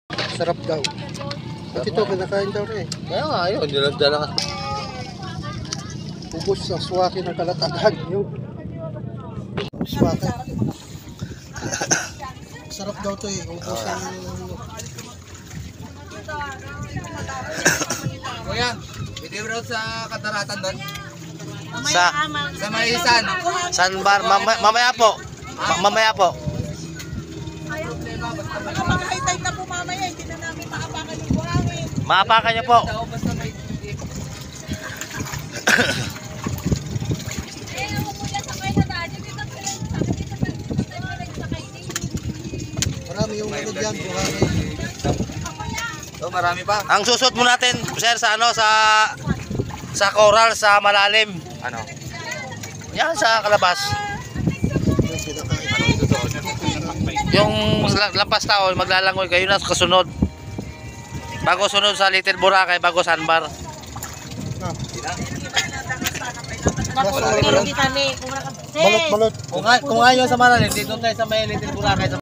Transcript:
Sarap daw. At ito, kinakain daw rin. Kaya nga, yun. Dala nga. Ubus sa swaki ng kalatagan. Yung swaki. Sarap daw ito eh. Ubus ang... Kuya, video road sa Kataratan doon. Sa Maisan. Sanbar, mamaya po. Mamaya po. Baka mga high tide na po mamaya, hindi na namin maapakan yung buhangin. Maapakan niyo po. Basta may... Marami yung ano dyan. Marami. Oh, marami pa. Ang susot mo natin, sir, sa ano, sa coral, sa malalim. Ano? Yan, sa kalabas. Yung kinakain. Yung lampas taon, maglalangoy kayo na kasunod. Bago sunod sa Little Boracay, bago Sanbar. Naku, kami. Balot-balot. Kung ayaw sa Maralim, dito tayo sa may Little Boracay.